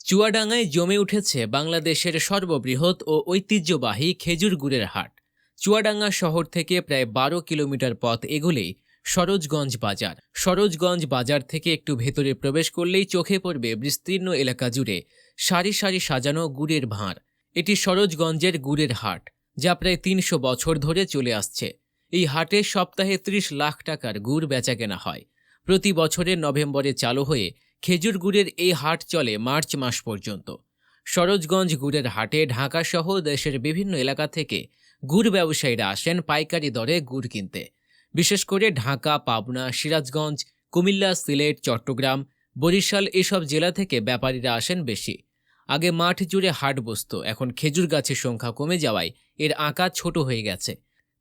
চুয়াডাঙ্গায় জমে উঠেছে বাংলাদেশের সর্ববৃহৎ ও ঐতিহ্যবাহী খেজুর গুড়ের হাট। চুয়াডাঙ্গা শহর থেকে প্রায় ১২ কিলোমিটার পথ এগোলেই সরোজগঞ্জ বাজার। সরোজগঞ্জ বাজার থেকে একটু ভেতরে প্রবেশ করলেই চোখে পড়বে বিস্তীর্ণ এলাকা জুড়ে সারি সারি সাজানো গুড়ের ভাঁড়। এটি সরোজগঞ্জের গুড়ের হাট, যা প্রায় ৩০০ বছর ধরে চলে আসছে। এই হাটে সপ্তাহে ৩০ লাখ টাকার গুড় বেচাকেনা হয়। প্রতি বছরের নভেম্বরে চালু হয়ে খেজুর গুড়ের এই হাট চলে মার্চ মাস পর্যন্ত। সরোজগঞ্জ গুড়ের হাটে ঢাকাসহ দেশের বিভিন্ন এলাকা থেকে গুড় ব্যবসায়ীরা আসেন পাইকারি দরে গুড় কিনতে। বিশেষ করে ঢাকা, পাবনা, সিরাজগঞ্জ, কুমিল্লা, সিলেট, চট্টগ্রাম, বরিশাল এসব জেলা থেকে ব্যাপারীরা আসেন বেশি। আগে মাঠ জুড়ে হাট বসত, এখন খেজুর গাছের সংখ্যা কমে যাওয়ায় এর আকার ছোট হয়ে গেছে।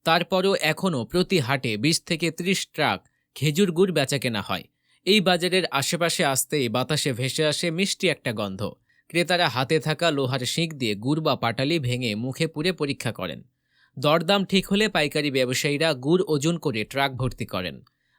তারপরও এখনও প্রতি হাটে ২০ থেকে ৩০ ট্রাক খেজুর গুড় বেচাকেনা হয়। এই বাজারের আশেপাশে আসতেই বাতাসে ভেসে আসে মিষ্টি একটা গন্ধ। ক্রেতারা হাতে থাকা লোহার শিক দিয়ে গুড় বা পাটালি ভেঙে মুখে পুরে পরীক্ষা করেন। দরদাম ঠিক হলে পাইকারি ব্যবসায়ীরা গুড় ওজন করে ট্রাক ভর্তি করেন,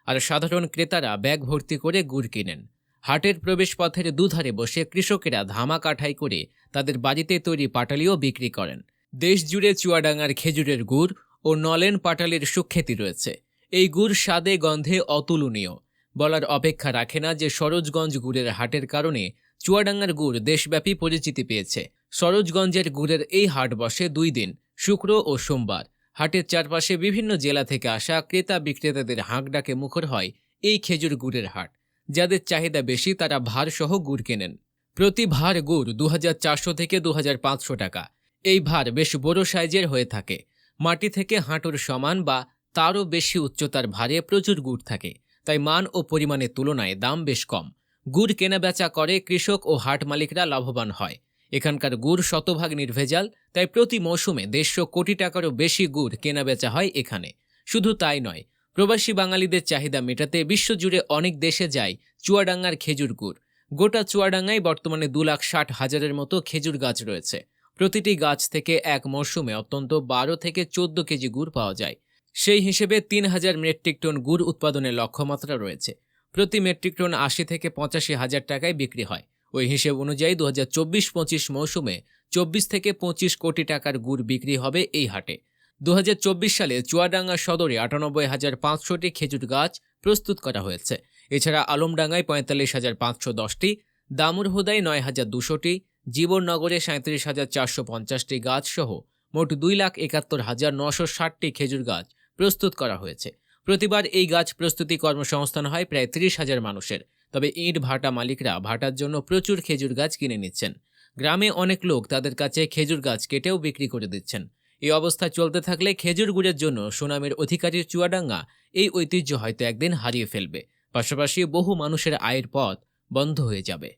আর সাধারণ ক্রেতারা ব্যাগ ভর্তি করে গুড় কিনেন। হাটের প্রবেশপথের দুধারে বসে কৃষকেরা ধামা কাঠাই করে তাদের বাড়িতে তৈরি পাটালিও বিক্রি করেন। দেশ জুড়ে চুয়াডাঙ্গার খেজুরের গুড় ও নলেন পাটালির সুখ্যাতি রয়েছে। এই গুড় স্বাদে গন্ধে অতুলনীয়। বলার অপেক্ষা রাখে না যে সরোজগঞ্জ গুড়ের হাটের কারণে চুয়াডাঙ্গার গুড় দেশব্যাপী পরিচিতি পেয়েছে। সরোজগঞ্জের গুড়ের এই হাট বসে ২ দিন, শুক্র ও সোমবার। হাটের চারপাশে বিভিন্ন জেলা থেকে আসা ক্রেতা বিক্রেতাদের হাঁকডাকে মুখর হয় এই খেজুর গুড়ের হাট। যাদের চাহিদা বেশি তারা ভারসহ গুড় কেনেন। প্রতি ভার গুড় ২৪০০ থেকে ২৫০০ টাকা। এই ভার বেশ বড় সাইজের হয়ে থাকে। মাটি থেকে হাঁটুর সমান বা তারও বেশি উচ্চতার ভারে প্রচুর গুড় থাকে, তাই মান ও পরিমাণের তুলনায় দাম বেশ কম। গুড় কেনাবেচা করে কৃষক ও হাট মালিকরা লাভবান হয়। এখানকার গুড় শতভাগ নির্ভেজাল, তাই প্রতি মৌসুমে ১৫০ কোটি টাকারও বেশি গুড় কেনাবেচা হয় এখানে। শুধু তাই নয়, প্রবাসী বাঙালিদের চাহিদা মেটাতে বিশ্বজুড়ে অনেক দেশে যায় চুয়াডাঙ্গার খেজুর গুড়। গোটা চুয়াডাঙ্গায় বর্তমানে ২,৬০,০০০-এর মতো খেজুর গাছ রয়েছে। প্রতিটি গাছ থেকে এক মৌসুমে অত্যন্ত ১২ থেকে ১৪ কেজি গুড় পাওয়া যায়। সেই হিসেবে ৩,০০০ মেট্রিক টন গুড় উৎপাদনের লক্ষ্যমাত্রা রয়েছে। প্রতি মেট্রিক টন ৮০ থেকে ৮৫,০০০ টাকায় বিক্রি হয়। ওই হিসেব অনুযায়ী ২০২৪-২৫ মৌসুমে ২৪ থেকে ২৫ কোটি টাকার গুড় বিক্রি হবে এই হাটে। ২০২৪ সালে চুয়াডাঙ্গা সদরে ৯৮,৫০০টি খেজুর গাছ প্রস্তুত করা হয়েছে। এছাড়া আলমডাঙ্গায় ৪৫,৫১০টি, দামুড়হুদায় ৯,২০০টি, জীবননগরে ৩৭,৪৫০টি গাছ সহ মোট ২,৭১,৯৬০টি খেজুর গাছ প্রস্তুত করা হয়েছে। প্রতিবার এই গাছ প্রস্তুতি কর্মসংস্থান হয় প্রায় ৩০,০০০ মানুষের। তবে ইট ভাটা মালিকরা ভাটার জন্য প্রচুর খেজুর গাছ কিনে নিচ্ছেন। গ্রামে অনেক লোক তাদের কাছে খেজুর গাছ কেটেও বিক্রি করে দিচ্ছেন। এই অবস্থা চলতে থাকলে খেজুর গুড়ের জন্য সুনামের অধিকারী চুয়াডাঙ্গা এই ঐতিহ্য হয়তো একদিন হারিয়ে ফেলবে। পাশাপাশি বহু মানুষের আয়ের পথ বন্ধ হয়ে যাবে।